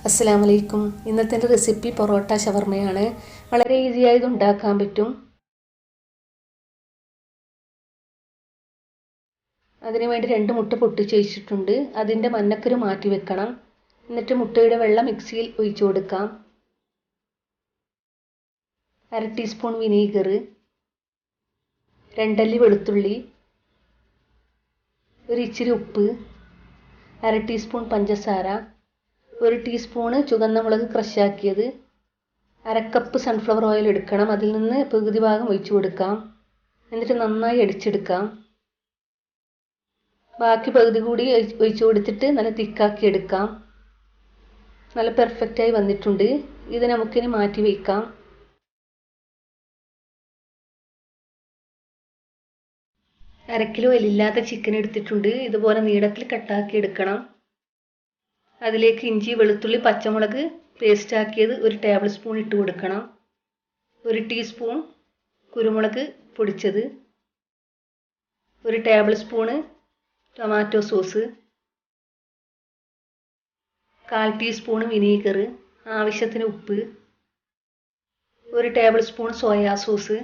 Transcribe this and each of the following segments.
അസ്സലാമു അലൈക്കും. ഇന്നത്തെ റെസിപ്പി പൊറോട്ട ഷവർമയാണ്. വളരെ ഈസിയായി ഇത് ഉണ്ടാക്കാൻ പറ്റും. അതിനുവേണ്ടി 2 മുട്ട പൊട്ടിച്ച് വെച്ചിട്ടുണ്ട്. അതിൻ്റെ മഞ്ഞക്കരു മാറ്റി വെക്കണം. എന്നിട്ട് മുട്ടയുടെ വെള്ളം മിക്സിയിൽ ഒഴിച്ചു കൊടുക്കാം. 1/2 ടീസ്പൂൺ വിനീഗർ, 2 അല്ലി വെളുത്തുള്ളി, ഒരു ഇച്ചിരി ഉപ്പ്, 1/2 ടീസ്പൂൺ പഞ്ചസാര, 1 ടീസ്പൂൺ ചുവന്ന മുളക് ക്രഷാക്കിയത്, 1/2 കപ്പ് സൺഫ്ലവർ ഓയിൽ എടുക്കണം. അതിൽ നിന്ന് പകുതി ഭാഗം ഒഴിച്ചു കൊടുക്കാം. എന്നിട്ട് നന്നായി അടിച്ചെടുക്കാം. ബാക്കി പകുതി കൂടി ഒഴിച്ചു കൊടുത്തിട്ട് നല്ല തിക്കാക്കി എടുക്കാം. നല്ല പെർഫെക്റ്റായി വന്നിട്ടുണ്ട്. ഇത് നമുക്കിനി മാറ്റി വയ്ക്കാം. അരക്കിലോ എല്ലില്ലാത്ത ചിക്കൻ എടുത്തിട്ടുണ്ട്. ഇതുപോലെ നീളത്തിൽ കട്ടാക്കി എടുക്കണം. അതിലേക്ക് ഇഞ്ചി, വെളുത്തുള്ളി, പച്ചമുളക് പേസ്റ്റ് ആക്കിയത് 1 ടേബിൾ സ്പൂൺ ഇട്ട് കൊടുക്കണം. 1 ടീസ്പൂൺ കുരുമുളക് പൊടിച്ചത്, 1 table spoon tomato sauce, 1/4 teaspoon vinegar, ആവശ്യത്തിന് ഉപ്പ്, 1 ടേബിൾ സ്പൂൺ സോയാ സോസ്.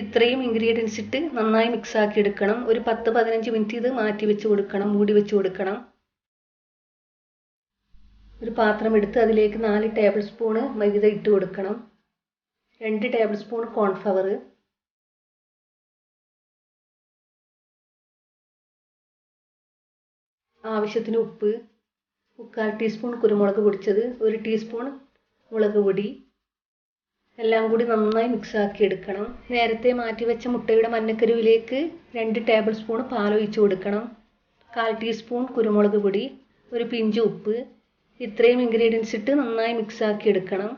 ഇത്രയും ഇൻഗ്രീഡിയൻസ് ഇട്ട് നന്നായി മിക്സ് ആക്കി എടുക്കണം. ഒരു 10-15 മിനിറ്റ് ഇത് മാറ്റി വെച്ച് കൊടുക്കണം, മൂടി വെച്ച് കൊടുക്കണം. ഒരു പാത്രം എടുത്ത് അതിലേക്ക് 4 ടേബിൾ സ്പൂൺ മൈദ ഇട്ട് കൊടുക്കണം. 2 ടേബിൾ സ്പൂൺ കോൺഫ്ലവർ, ആവശ്യത്തിന് ഉപ്പ്, 1/4 ടീസ്പൂൺ കുരുമുളക് പൊടിച്ചത്, 1 ടീസ്പൂൺ മുളക് പൊടി, എല്ലാം കൂടി നന്നായി മിക്സ് ആക്കി എടുക്കണം. നേരത്തെ മാറ്റി വെച്ച മുട്ടയുടെ മഞ്ഞക്കരുവിലേക്ക് 2 ടേബിൾ സ്പൂൺ പാൽ ഒഴിച്ചു കൊടുക്കണം. 1/4 ടീസ്പൂൺ കുരുമുളക് പൊടി, ഒരു പിഞ്ച് ഉപ്പ്. ഇത്രയും ഇൻഗ്രീഡിയൻസ് ഇട്ട് നന്നായി മിക്സ് ആക്കി എടുക്കണം.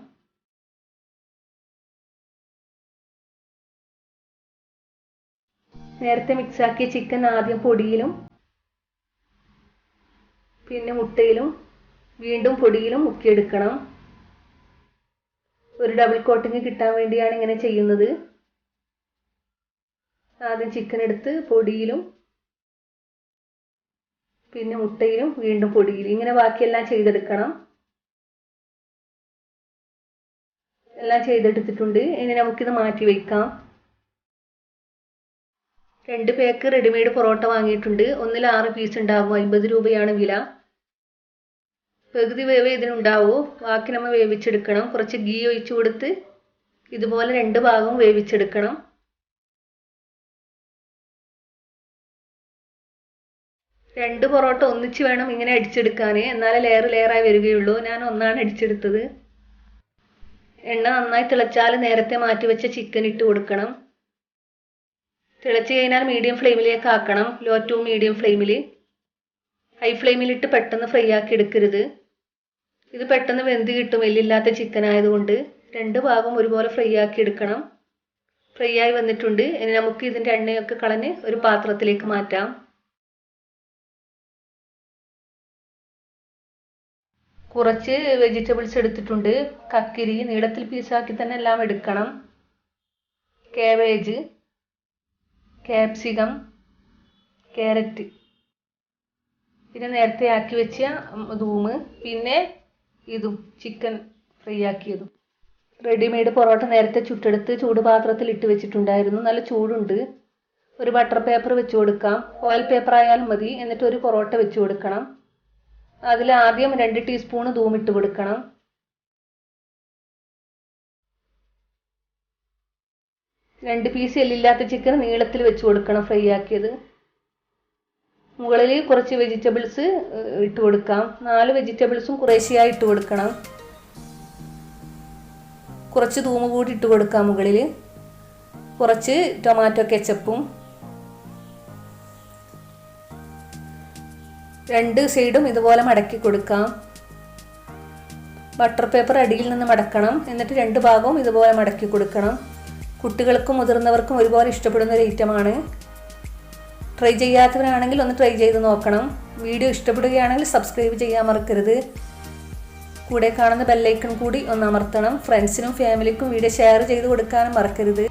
നേരത്തെ മിക്സ് ആക്കിയ ചിക്കൻ ആദ്യം പൊടിയിലും പിന്നെ മുട്ടയിലും വീണ്ടും പൊടിയിലും മുക്കിയെടുക്കണം. ഒരു ഡബിൾ കോട്ടിങ് കിട്ടാൻ വേണ്ടിയാണ് ഇങ്ങനെ ചെയ്യുന്നത്. ആദ്യം ചിക്കൻ എടുത്ത് പൊടിയിലും പിന്നെ മുട്ടയിലും വീണ്ടും പൊടിയിലും, ഇങ്ങനെ ബാക്കിയെല്ലാം ചെയ്തെടുക്കണം. എല്ലാം ചെയ്തെടുത്തിട്ടുണ്ട്. ഇനി നമുക്കിത് മാറ്റി വയ്ക്കാം. 2 പാക്ക് റെഡിമെയ്ഡ് പൊറോട്ട വാങ്ങിയിട്ടുണ്ട്. ഒന്നിൽ 6 പീസ് ഉണ്ടാവും. 50 രൂപയാണ് വില. പകുതി വേവ് ഇതിനുണ്ടാവൂ. ബാക്കി നമ്മൾ വേവിച്ചെടുക്കണം. കുറച്ച് ഗീ ഒഴിച്ചു കൊടുത്ത് ഇതുപോലെ 2 ഭാഗവും വേവിച്ചെടുക്കണം. രണ്ട് പൊറോട്ട ഒന്നിച്ച് വേണം ഇങ്ങനെ അടിച്ചെടുക്കാൻ, എന്നാലേ ലെയറായി വരികയുള്ളൂ. ഞാൻ ഒന്നാണ് അടിച്ചെടുത്തത്. എണ്ണ നന്നായി തിളച്ചാൽ നേരത്തെ മാറ്റി വെച്ച ചിക്കൻ ഇട്ട് കൊടുക്കണം. തിളച്ച് കഴിഞ്ഞാൽ മീഡിയം ഫ്ലെയിമിലേക്ക് ആക്കണം. ലോ ടു മീഡിയം ഫ്ലെയിമിൽ. ഹൈ ഫ്ലെയിമിലിട്ട് പെട്ടെന്ന് ഫ്രൈ ആക്കി എടുക്കരുത്. ഇത് പെട്ടെന്ന് വെന്ത് കിട്ടും, എല്ലില്ലാത്ത ചിക്കൻ ആയതുകൊണ്ട്. 2 ഭാഗം ഒരുപോലെ ഫ്രൈ ആക്കി എടുക്കണം. ഫ്രൈ ആയി വന്നിട്ടുണ്ട്. ഇനി നമുക്ക് ഇതിൻ്റെ എണ്ണയൊക്കെ കളഞ്ഞ് ഒരു പാത്രത്തിലേക്ക് മാറ്റാം. കുറച്ച് വെജിറ്റബിൾസ് എടുത്തിട്ടുണ്ട്. കക്കിരി നീളത്തിൽ പീസാക്കി തന്നെ എല്ലാം എടുക്കണം. കാബേജ്, ക്യാപ്സിക്കം, ക്യാരറ്റ്, പിന്നെ നേരത്തെ ആക്കി വെച്ച ധൂമ്, പിന്നെ ഇതും ചിക്കൻ ഫ്രൈ ആക്കിയതും. റെഡിമെയ്ഡ് പൊറോട്ട നേരത്തെ ചുട്ടെടുത്ത് ചൂടുപാത്രത്തിൽ ഇട്ട് വെച്ചിട്ടുണ്ടായിരുന്നു. നല്ല ചൂടുണ്ട്. ഒരു ബട്ടർ പേപ്പർ വെച്ച് കൊടുക്കാം. ഓയിൽ പേപ്പർ ആയാലും മതി. എന്നിട്ട് ഒരു പൊറോട്ട വെച്ച് കൊടുക്കണം. അതിൽ ആദ്യം 2 ടീസ്പൂൺ ധൂമിട്ട് കൊടുക്കണം. രണ്ട് പീസ് എല്ലില്ലാത്ത ചിക്കൻ നീളത്തിൽ വെച്ച് കൊടുക്കണം, ഫ്രൈ ആക്കിയത്. മുകളിൽ കുറച്ച് വെജിറ്റബിൾസ് ഇട്ട് കൊടുക്കാം. 4 വെജിറ്റബിൾസും കുറേശ്ശെയായി ഇട്ട് കൊടുക്കണം. കുറച്ച് ധൂമ് കൂടി ഇട്ട് കൊടുക്കാം മുകളിൽ. കുറച്ച് ടൊമാറ്റോ കെച്ചപ്പും. 2 സൈഡും ഇതുപോലെ മടക്കി കൊടുക്കാം. ബട്ടർ പേപ്പർ അടിയിൽ നിന്ന് മടക്കണം. എന്നിട്ട് 2 ഭാഗവും ഇതുപോലെ മടക്കി കൊടുക്കണം. കുട്ടികൾക്കും മുതിർന്നവർക്കും ഒരുപോലെ ഇഷ്ടപ്പെടുന്ന ഒരു ഐറ്റമാണ്. ട്രൈ ചെയ്യാത്തവരാണെങ്കിൽ ഒന്ന് ട്രൈ ചെയ്ത് നോക്കണം. വീഡിയോ ഇഷ്ടപ്പെടുകയാണെങ്കിൽ സബ്സ്ക്രൈബ് ചെയ്യാൻ മറക്കരുത്. കൂടെ കാണുന്ന ബെല്ലൈക്കൺ കൂടി ഒന്ന് അമർത്തണം. ഫ്രണ്ട്സിനും ഫാമിലിക്കും വീഡിയോ ഷെയർ ചെയ്ത് കൊടുക്കാനും മറക്കരുത്.